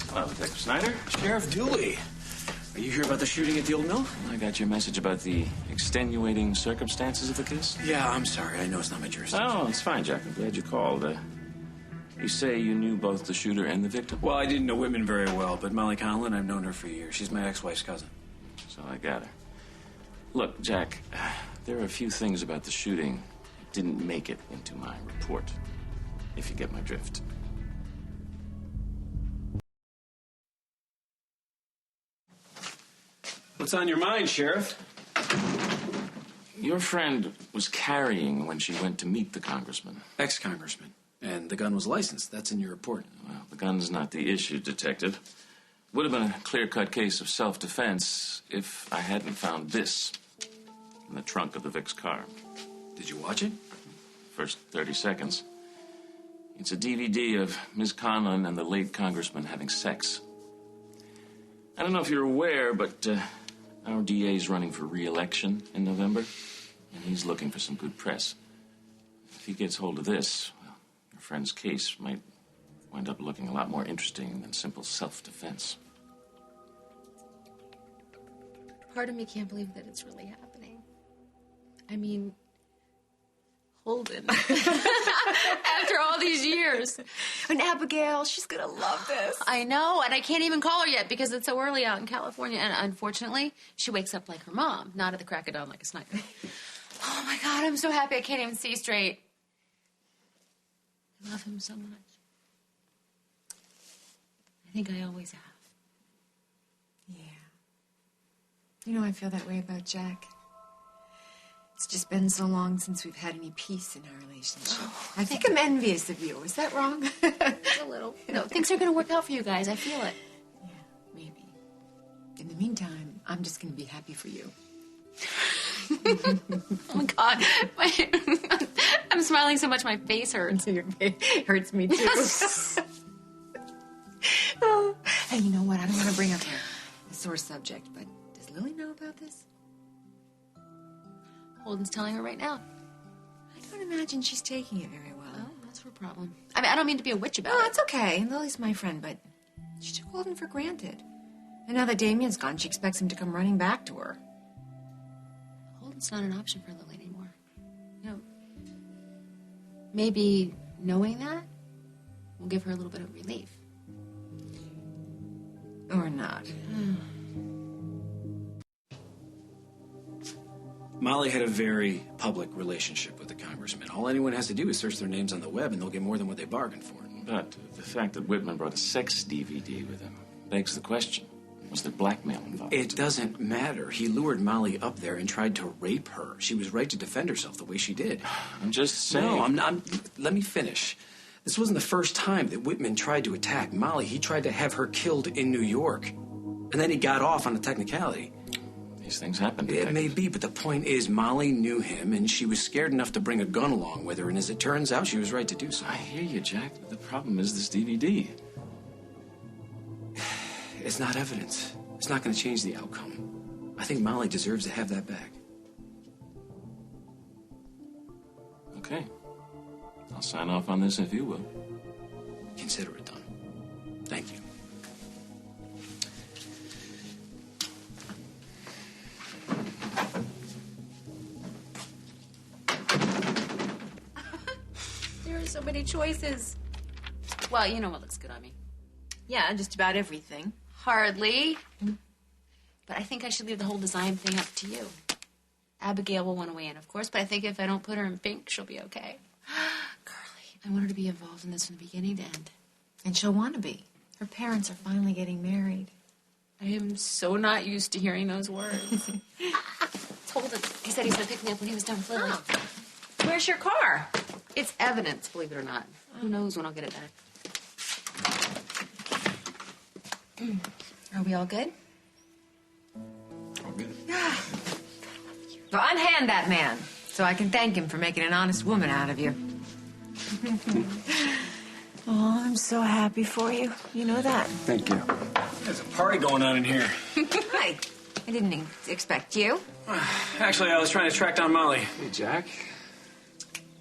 Hello, Detective Snyder. Sheriff Dooley. Are you here about the shooting at the old mill? I got your message about the extenuating circumstances of the case. Yeah, I'm sorry. I know it's not my jurisdiction. Oh, it's fine, Jack. I'm glad you called. You say you knew both the shooter and the victim? Well, I didn't know Whitman very well, but Molly Conlon, I've known her for years. She's my ex-wife's cousin. So I got her. Look, Jack, there are a few things about the shooting that didn't make it into my report, if you get my drift. What's on your mind, Sheriff? Your friend was carrying when she went to meet the congressman. Ex-congressman. And the gun was licensed. That's in your report. Well, the gun's not the issue, Detective. Would have been a clear-cut case of self-defense if I hadn't found this in the trunk of the Vic's car. Did you watch it? First 30 seconds. It's a DVD of Ms. Conlon and the late congressman having sex. I don't know if you're aware, but our DA's running for re-election in November, and he's looking for some good press. If he gets hold of this, well, your friend's case might wind up looking a lot more interesting than simple self-defense. Part of me can't believe that it's really happening. I mean, Holden. After all these years. And Abigail, she's gonna love this. I know, and I can't even call her yet because it's so early out in California. And unfortunately, she wakes up like her mom, not at the crack of dawn like a sniper. Oh my God, I'm so happy I can't even see straight. I love him so much. I think I always have. Yeah. You know, I feel that way about Jack. It's just been so long since we've had any peace in our relationship. Oh, I think I'm envious of you. Is that wrong? Just a little. No, things are going to work out for you guys. I feel it. Yeah, maybe. In the meantime, I'm just going to be happy for you. Oh, my God. I'm smiling so much my face hurts. Your face hurts me, too. Oh. Hey, you know what? I don't want to bring up a sore subject, but does Lily know about this? Holden's telling her right now. I don't imagine she's taking it very well. Oh, that's her problem. I mean, I don't mean to be a witch about it. No, it's okay. Lily's my friend, but she took Holden for granted. And now that Damien's gone, she expects him to come running back to her. Holden's not an option for Lily anymore. You know, maybe knowing that will give her a little bit of relief. Or not. Molly had a very public relationship with the congressman. All anyone has to do is search their names on the web, and they'll get more than what they bargained for. But the fact that Whitman brought a sex DVD with him begs the question. Was there blackmail involved? It doesn't matter. He lured Molly up there and tried to rape her. She was right to defend herself the way she did. I'm just saying. No, I'm not. Let me finish. This wasn't the first time that Whitman tried to attack Molly. He tried to have her killed in New York. And then he got off on a technicality. These things happen. It may be, but the point is Molly knew him, and she was scared enough to bring a gun along with her, and as it turns out, she was right to do so. I hear you, Jack. The problem is this DVD. It's not evidence. It's not going to change the outcome. I think Molly deserves to have that back. Okay. I'll sign off on this if you will. Consider it done. Thank you. There are so many choices. Well, you know what looks good on me. Yeah, just about everything. Hardly. But I think I should leave the whole design thing up to you. Abigail will want to weigh in, of course, but I think if I don't put her in pink, she'll be okay. Carly, I want her to be involved in this from the beginning to end. And she'll want to be. Her parents are finally getting married. I am so not used to hearing those words. It's Holden. He said he's going to pick me up when he was done with Lily. Oh. Where's your car? It's evidence, believe it or not. Who knows when I'll get it back. Are we all good? All good. Well, unhand that man so I can thank him for making an honest woman out of you. Oh, I'm so happy for you. You know that. Thank you. There's a party going on in here. Hi. I didn't expect you. Actually, I was trying to track down Molly. Hey, Jack.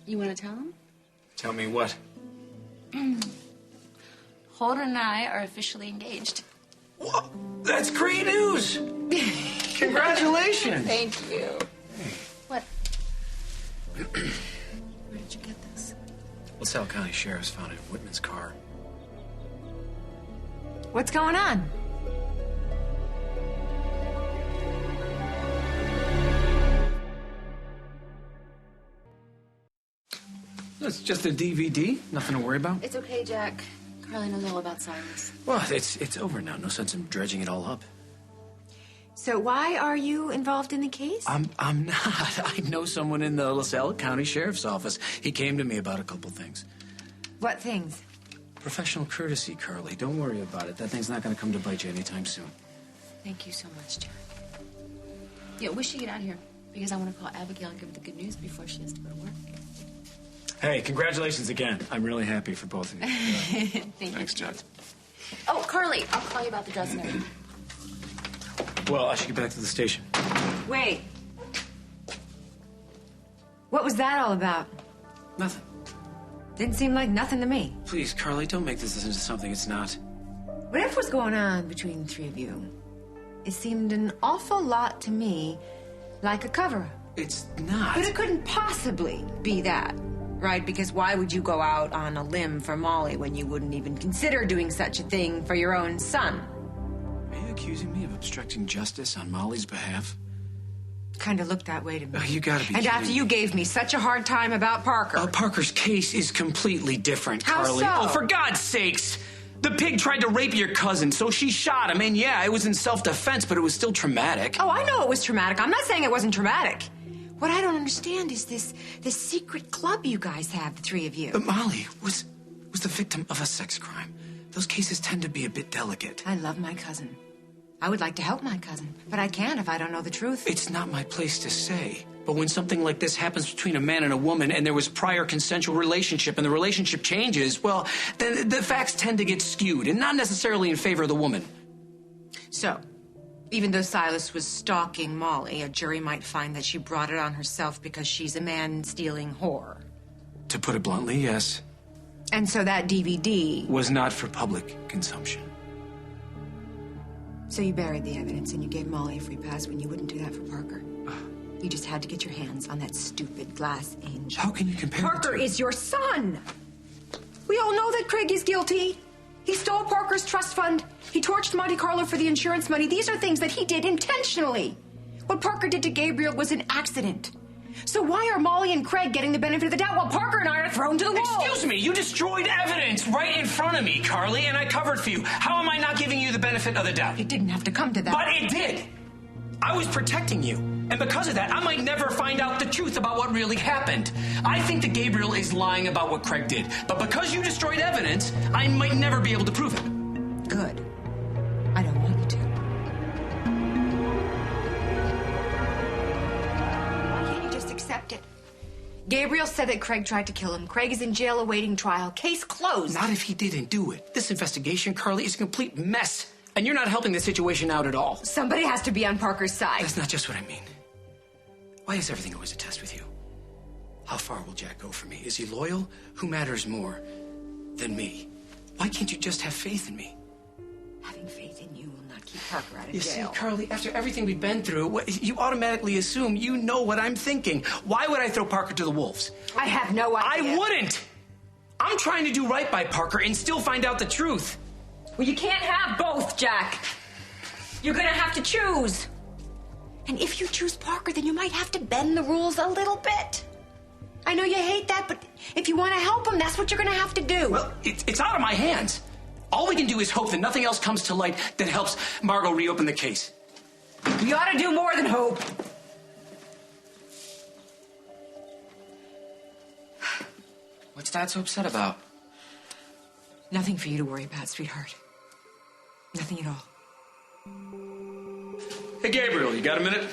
You want to tell him? Tell me what? Holden and I are officially engaged. Whoa, that's great news! Congratulations! Thank you. What? Where did you get this? LaSalle County Sheriff's found it in Whitman's car. What's going on? It's just a DVD. Nothing to worry about. It's okay, Jack. Carly knows all about Silas. Well, it's over now. No sense in dredging it all up. So why are you involved in the case? I'm not. I know someone in the LaSalle County Sheriff's Office. He came to me about a couple things. What things? Professional courtesy, Carly. Don't worry about it. That thing's not going to come to bite you anytime soon. Thank you so much, Jack. Yeah, we should get out of here because I want to call Abigail and give her the good news before she has to go to work. Hey, congratulations again. I'm really happy for both of you. Thank you. Thanks, Jack. Oh, Carly, I'll call you about the dress and everything. Well, I should get back to the station. Wait. What was that all about? Nothing. Didn't seem like nothing to me. Please, Carly, don't make this into something it's not. Whatever was going on between the three of you, it seemed an awful lot to me like a cover-up. It's not. But it couldn't possibly be that, right? Because why would you go out on a limb for Molly when you wouldn't even consider doing such a thing for your own son? Are you accusing me of obstructing justice on Molly's behalf? Kind of looked that way to me. Oh, you gotta be And kidding after you me. gave me such a hard time about Parker. Parker's case is completely different, How Carly. so? Oh, for God's sakes! The pig tried to rape your cousin, so she shot him. And yeah, it was in self-defense, but it was still traumatic. Oh, I know it was traumatic. I'm not saying it wasn't traumatic. What I don't understand is this secret club you guys have, the three of you. But Molly was the victim of a sex crime. Those cases tend to be a bit delicate. I love my cousin. I would like to help my cousin, but I can't if I don't know the truth. It's not my place to say. But when something like this happens between a man and a woman and there was prior consensual relationship and the relationship changes, well, then the facts tend to get skewed and not necessarily in favor of the woman. So, even though Silas was stalking Molly, a jury might find that she brought it on herself because she's a man-stealing whore. To put it bluntly, yes. And so that DVD... Was not for public consumption. So you buried the evidence and you gave Molly a free pass when you wouldn't do that for Parker. You just had to get your hands on that stupid glass angel. How can you compare Parker the two? is your son! We all know that Craig is guilty. He stole Parker's trust fund. He torched Monte Carlo for the insurance money. These are things that he did intentionally. What Parker did to Gabriel was an accident. So why are Molly and Craig getting the benefit of the doubt while Parker and I are thrown to the wall? Excuse me, you destroyed evidence right in front of me, Carly, and I covered for you. How am I not giving you the benefit of the doubt? It didn't have to come to that. But it did. I was protecting you. And because of that, I might never find out the truth about what really happened. I think that Gabriel is lying about what Craig did. But because you destroyed evidence, I might never be able to prove it. Good. I don't want you to. Why can't you just accept it? Gabriel said that Craig tried to kill him. Craig is in jail awaiting trial. Case closed. Not if he didn't do it. This investigation, Carly, is a complete mess. And you're not helping the situation out at all. Somebody has to be on Parker's side. That's not just what I mean. Why is everything always a test with you? How far will Jack go for me? Is he loyal? Who matters more than me? Why can't you just have faith in me? Having faith in you will not keep Parker out of You jail. see, Carly, after everything we've been through, you automatically assume you know what I'm thinking. Why would I throw Parker to the wolves? I have no idea. I wouldn't! I'm trying to do right by Parker and still find out the truth. Well, you can't have both, Jack. You're gonna have to choose. And if you choose Parker, then you might have to bend the rules a little bit. I know you hate that, but if you want to help him, that's what you're gonna have to do. Well, it's out of my hands. All we can do is hope that nothing else comes to light that helps Margot reopen the case. You ought to do more than hope. What's Dad so upset about? Nothing for you to worry about, sweetheart. Nothing at all. Hey, Gabriel, you got a minute?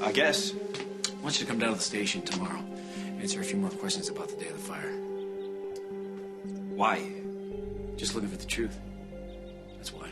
I guess. I want you to come down to the station tomorrow and answer a few more questions about the day of the fire. Why? Just looking for the truth. That's why.